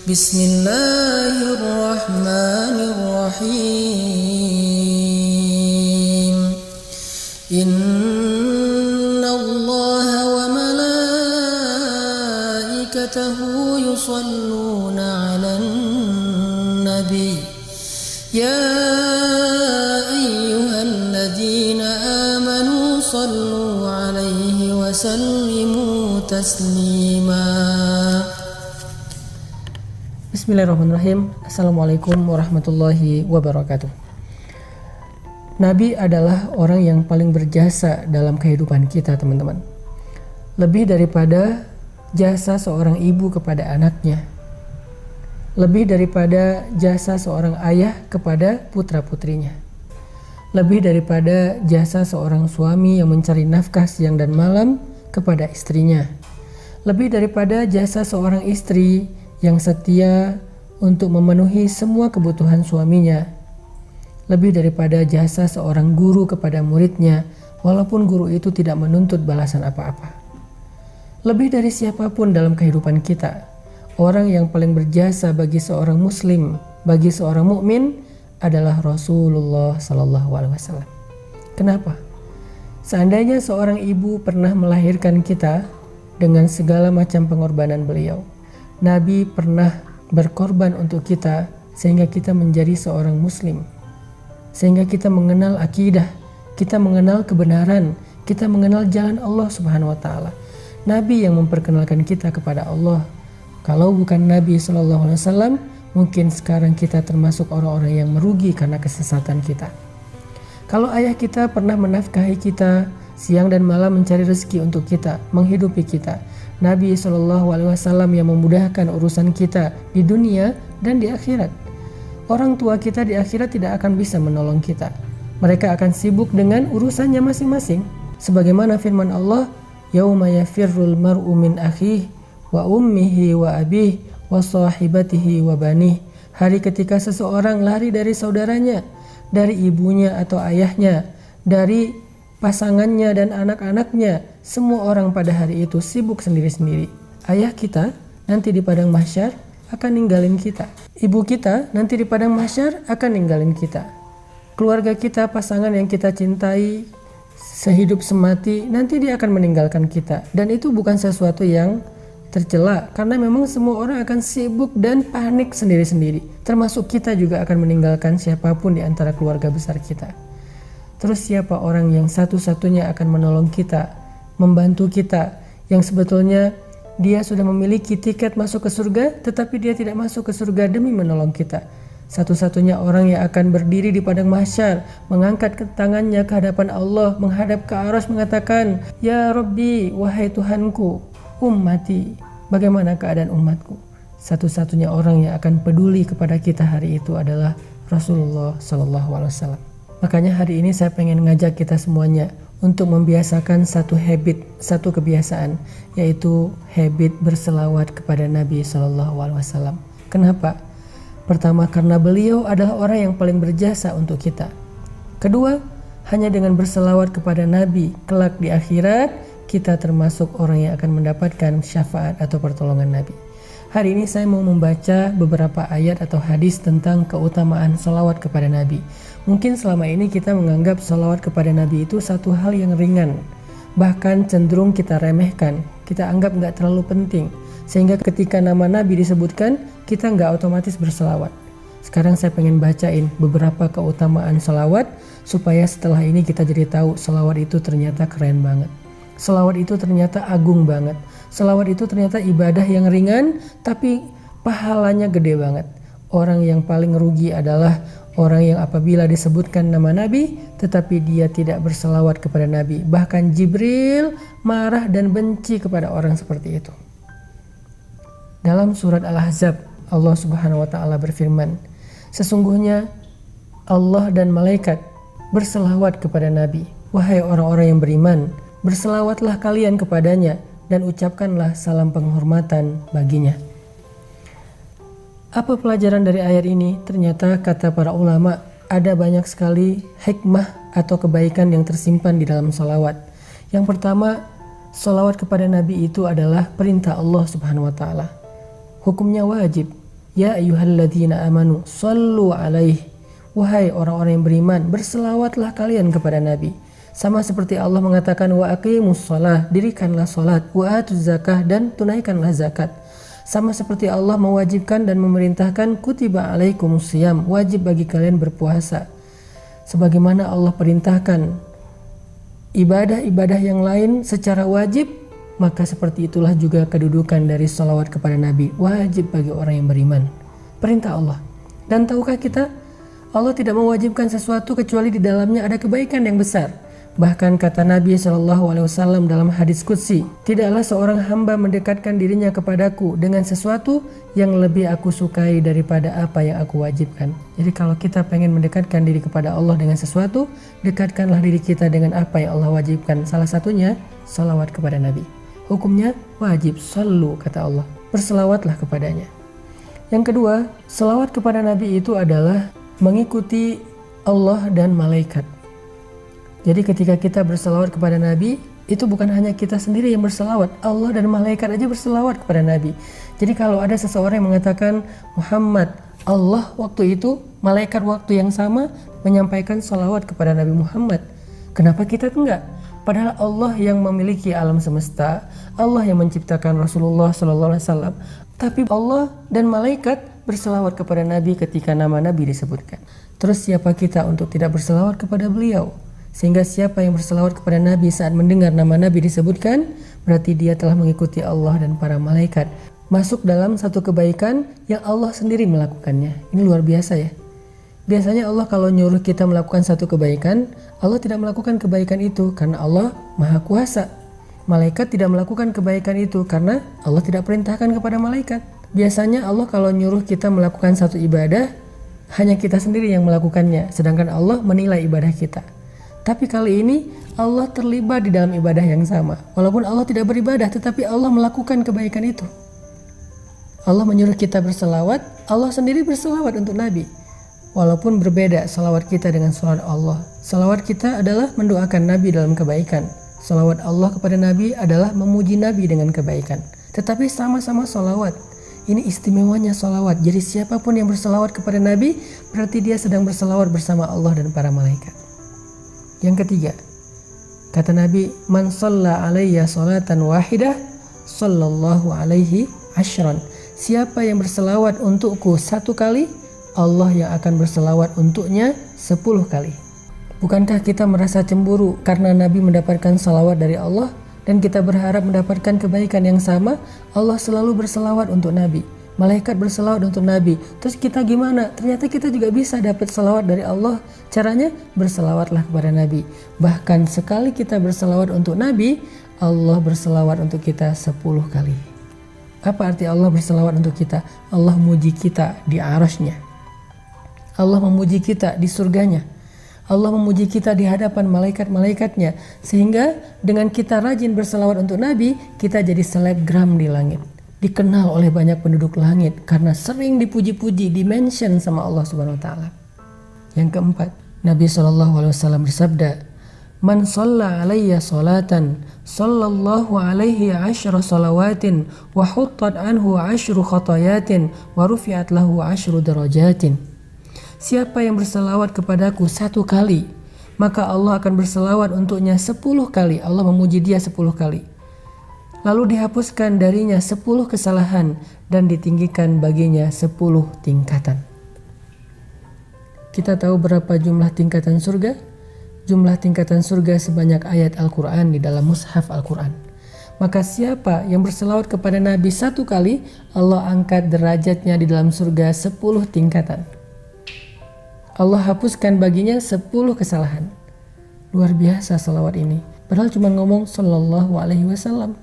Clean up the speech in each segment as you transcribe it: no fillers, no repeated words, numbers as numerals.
Bismillahirrahmanirrahim. Innallaha wa malaikatahu yusalluna 'alan nabi. Ya ayyuhalladzina amanu sallu 'alaihi wa sallimu taslima. Bismillahirrahmanirrahim. Assalamualaikum warahmatullahi wabarakatuh. Nabi adalah orang yang paling berjasa dalam kehidupan kita, teman-teman. Lebih daripada jasa seorang ibu kepada anaknya, lebih daripada jasa seorang ayah kepada putra-putrinya, lebih daripada jasa seorang suami yang mencari nafkah siang dan malam kepada istrinya, lebih daripada jasa seorang istri yang setia untuk memenuhi semua kebutuhan suaminya, lebih daripada jasa seorang guru kepada muridnya walaupun guru itu tidak menuntut balasan apa-apa. Lebih dari siapapun dalam kehidupan kita, orang yang paling berjasa bagi seorang muslim, bagi seorang mukmin adalah Rasulullah SAW. Kenapa? Seandainya seorang ibu pernah melahirkan kita dengan segala macam pengorbanan beliau, Nabi pernah berkorban untuk kita sehingga kita menjadi seorang muslim, sehingga kita mengenal akidah, kita mengenal kebenaran, kita mengenal jalan Allah Subhanahu wa taala. Nabi yang memperkenalkan kita kepada Allah. Kalau bukan Nabi SAW, mungkin sekarang kita termasuk orang-orang yang merugi karena kesesatan kita. Kalau ayah kita pernah menafkahi kita siang dan malam mencari rezeki untuk kita, menghidupi kita, Nabi SAW yang memudahkan urusan kita di dunia dan di akhirat. Orang tua kita di akhirat tidak akan bisa menolong kita. Mereka akan sibuk dengan urusannya masing-masing. Sebagaimana firman Allah, "Yauma yafirrul mar'u min akhihi wa ummihi wa abihi wa sahibatihi wa banih." Hari ketika seseorang lari dari saudaranya, dari ibunya atau ayahnya, dari pasangannya dan anak-anaknya. Semua orang pada hari itu sibuk sendiri-sendiri. Ayah kita nanti di padang mahsyar akan ninggalin kita. Ibu kita nanti di padang mahsyar akan ninggalin kita. Keluarga kita, pasangan yang kita cintai sehidup semati, nanti dia akan meninggalkan kita. Dan itu bukan sesuatu yang tercela, karena memang semua orang akan sibuk dan panik sendiri-sendiri. Termasuk kita juga akan meninggalkan siapapun di antara keluarga besar kita. Terus siapa orang yang satu-satunya akan menolong kita, membantu kita, yang sebetulnya dia sudah memiliki tiket masuk ke surga, tetapi dia tidak masuk ke surga demi menolong kita? Satu-satunya orang yang akan berdiri di padang mahsyar, mengangkat tangannya ke hadapan Allah, menghadap ke arsy mengatakan, "Ya Rabbi, wahai Tuhanku, ummati, bagaimana keadaan umatku?" Satu-satunya orang yang akan peduli kepada kita hari itu adalah Rasulullah SAW. Makanya hari ini saya pengen ngajak kita semuanya untuk membiasakan satu habit, satu kebiasaan, yaitu habit berselawat kepada Nabi SAW. Kenapa? Pertama, karena beliau adalah orang yang paling berjasa untuk kita. Kedua, hanya dengan berselawat kepada Nabi, kelak di akhirat, kita termasuk orang yang akan mendapatkan syafaat atau pertolongan Nabi. Hari ini saya mau membaca beberapa ayat atau hadis tentang keutamaan salawat kepada Nabi. Mungkin selama ini kita menganggap salawat kepada Nabi itu satu hal yang ringan, bahkan cenderung kita remehkan, kita anggap nggak terlalu penting, sehingga ketika nama Nabi disebutkan, kita nggak otomatis berselawat. Sekarang saya pengen bacain beberapa keutamaan salawat, supaya setelah ini kita jadi tahu salawat itu ternyata keren banget. Salawat itu ternyata agung banget. Salawat itu ternyata ibadah yang ringan, tapi pahalanya gede banget. Orang yang paling rugi adalah orang yang apabila disebutkan nama Nabi, tetapi dia tidak berselawat kepada Nabi. Bahkan Jibril marah dan benci kepada orang seperti itu. Dalam surat Al-Ahzab, Allah Subhanahu wa taala berfirman, "Sesungguhnya Allah dan malaikat berselawat kepada Nabi. Wahai orang-orang yang beriman, berselawatlah kalian kepadanya dan ucapkanlah salam penghormatan baginya." Apa pelajaran dari ayat ini? Ternyata kata para ulama, ada banyak sekali hikmah atau kebaikan yang tersimpan di dalam salawat. Yang pertama, salawat kepada Nabi itu adalah perintah Allah Subhanahu wa taala. Hukumnya wajib. Ya ayyuhalladzina amanu sallu alaihi. Wahai orang-orang yang beriman, berselawatlah kalian kepada Nabi. Sama seperti Allah mengatakan wa aqimus shalah, dirikanlah salat, wa atuz zakah, dan tunaikanlah zakat. Sama seperti Allah mewajibkan dan memerintahkan kutiba alaikumus syiyam, wajib bagi kalian berpuasa. Sebagaimana Allah perintahkan ibadah-ibadah yang lain secara wajib, maka seperti itulah juga kedudukan dari salawat kepada Nabi, wajib bagi orang yang beriman. Perintah Allah. Dan tahukah kita, Allah tidak mewajibkan sesuatu kecuali di dalamnya ada kebaikan yang besar. Bahkan kata Nabi SAW dalam hadis qudsi, tidaklah seorang hamba mendekatkan dirinya kepadaku dengan sesuatu yang lebih aku sukai daripada apa yang aku wajibkan. Jadi kalau kita pengen mendekatkan diri kepada Allah dengan sesuatu, dekatkanlah diri kita dengan apa yang Allah wajibkan. Salah satunya salawat kepada Nabi. Hukumnya wajib, sallu kata Allah, berselawatlah kepadanya. Yang kedua, selawat kepada Nabi itu adalah mengikuti Allah dan malaikat. Jadi ketika kita berselawat kepada Nabi, itu bukan hanya kita sendiri yang berselawat, Allah dan malaikat aja berselawat kepada Nabi. Jadi kalau ada seseorang yang mengatakan Muhammad, Allah waktu itu, malaikat waktu yang sama menyampaikan salawat kepada Nabi Muhammad. Kenapa kita enggak? Padahal Allah yang memiliki alam semesta, Allah yang menciptakan Rasulullah SAW, tapi Allah dan malaikat berselawat kepada Nabi ketika nama Nabi disebutkan. Terus siapa kita untuk tidak berselawat kepada beliau? Sehingga siapa yang berselawat kepada Nabi saat mendengar nama Nabi disebutkan, berarti dia telah mengikuti Allah dan para malaikat, masuk dalam satu kebaikan yang Allah sendiri melakukannya. Ini luar biasa ya. Biasanya Allah kalau nyuruh kita melakukan satu kebaikan, Allah tidak melakukan kebaikan itu karena Allah Maha Kuasa. Malaikat tidak melakukan kebaikan itu karena Allah tidak perintahkan kepada malaikat. Biasanya Allah kalau nyuruh kita melakukan satu ibadah, hanya kita sendiri yang melakukannya, sedangkan Allah menilai ibadah kita. Tapi kali ini Allah terlibat di dalam ibadah yang sama. Walaupun Allah tidak beribadah, tetapi Allah melakukan kebaikan itu. Allah menyuruh kita berselawat, Allah sendiri berselawat untuk Nabi. Walaupun berbeda salawat kita dengan salawat Allah. Salawat kita adalah mendoakan Nabi dalam kebaikan. Salawat Allah kepada Nabi adalah memuji Nabi dengan kebaikan. Tetapi sama-sama salawat. Ini istimewanya salawat. Jadi siapapun yang bersalawat kepada Nabi, berarti dia sedang bersalawat bersama Allah dan para malaikat. Yang ketiga, kata Nabi, man shalla alayya salatan wahidah, sallallahu alaihi ashran. Siapa yang berselawat untukku satu kali, Allah yang akan berselawat untuknya 10 kali. Bukankah kita merasa cemburu karena Nabi mendapatkan salawat dari Allah? Dan kita berharap mendapatkan kebaikan yang sama. Allah selalu berselawat untuk Nabi, malaikat berselawat untuk Nabi. Terus kita gimana? Ternyata kita juga bisa dapat selawat dari Allah. Caranya berselawatlah kepada Nabi. Bahkan sekali kita berselawat untuk Nabi, Allah berselawat untuk kita 10 kali. Apa arti Allah berselawat untuk kita? Allah memuji kita di arasy-Nya, Allah memuji kita di surganya, Allah memuji kita di hadapan malaikat-malaikatnya. Sehingga dengan kita rajin berselawat untuk Nabi, kita jadi selebgram di langit, dikenal oleh banyak penduduk langit karena sering dipuji-puji, dimention sama Allah Subhanahu wa taala. Yang keempat, Nabi SAW bersabda, man shalla alayya salatan sallallahu alaihi 10 salawatin wa huttat anhu 10 khatayatin wa rufi'at lahu 10 darajatin. Siapa yang berselawat kepadaku 1 kali, maka Allah akan berselawat untuknya 10 kali. Allah memuji dia 10 kali. Lalu dihapuskan darinya 10 kesalahan dan ditinggikan baginya 10 tingkatan. Kita tahu berapa jumlah tingkatan surga? Jumlah tingkatan surga sebanyak ayat Al-Quran di dalam mushaf Al-Quran. Maka siapa yang berselawat kepada Nabi 1 kali, Allah angkat derajatnya di dalam surga 10 tingkatan. Allah hapuskan baginya 10 kesalahan. Luar biasa salawat ini. Padahal cuma ngomong sallallahu alaihi wasallam.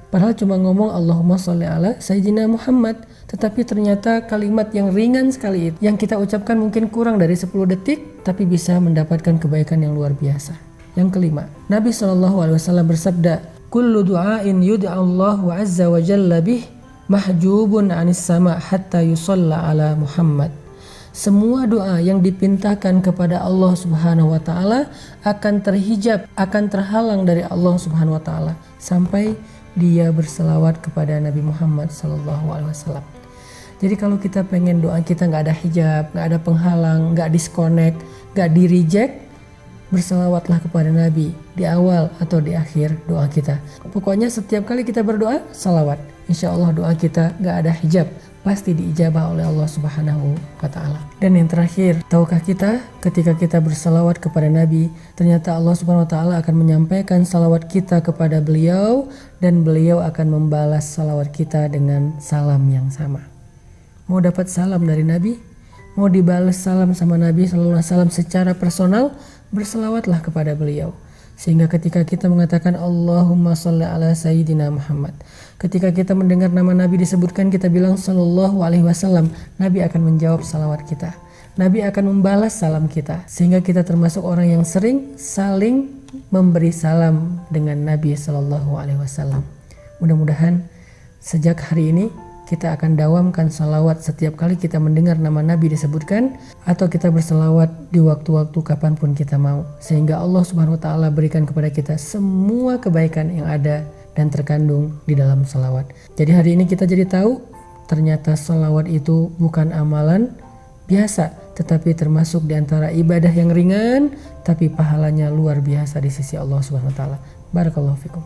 Padahal cuma ngomong Allahumma sholli ala Sayyidina Muhammad. Tetapi ternyata kalimat yang ringan sekali itu, yang kita ucapkan mungkin kurang dari 10 detik, tapi bisa mendapatkan kebaikan yang luar biasa. Yang kelima, Nabi SAW bersabda, kullu du'ain yud'allahu azza wa jalla bih mahjubun anis sama hatta yusalla ala Muhammad. Semua doa yang dipintakan kepada Allah Subhanahu wa taala akan terhijab, akan terhalang dari Allah Subhanahu wa taala sampai dia berselawat kepada Nabi Muhammad sallallahu alaihi wasallam. Jadi kalau kita pengen doa kita nggak ada hijab, nggak ada penghalang, nggak disconnect, nggak di reject, berselawatlah kepada Nabi di awal atau di akhir doa kita. Pokoknya setiap kali kita berdoa, salawat. Insya Allah doa kita nggak ada hijab, pasti diijabah oleh Allah Subhanahu wa Ta'ala. Dan yang terakhir, tahukah kita ketika kita bersalawat kepada Nabi, ternyata Allah Subhanahu wa Ta'ala akan menyampaikan salawat kita kepada beliau, dan beliau akan membalas salawat kita dengan salam yang sama. Mau dapat salam dari Nabi, mau dibalas salam sama Nabi sallallahu alaihi wasallam secara personal, berselawatlah kepada beliau. Sehingga ketika kita mengatakan Allahumma sholli ala Sayyidina Muhammad, ketika kita mendengar nama Nabi disebutkan, kita bilang sallallahu alaihi wasallam, Nabi akan menjawab salawat kita. Nabi akan membalas salam kita. Sehingga kita termasuk orang yang sering saling memberi salam dengan Nabi sallallahu alaihi wasallam. Mudah-mudahan sejak hari ini kita akan dawamkan salawat setiap kali kita mendengar nama Nabi disebutkan, atau kita bersalawat di waktu-waktu kapanpun kita mau, sehingga Allah Subhanahu wa Ta'ala berikan kepada kita semua kebaikan yang ada dan terkandung di dalam salawat. Jadi hari ini kita jadi tahu ternyata salawat itu bukan amalan biasa, tetapi termasuk di antara ibadah yang ringan tapi pahalanya luar biasa di sisi Allah Subhanahu wa Ta'ala. Barakallahu fikum.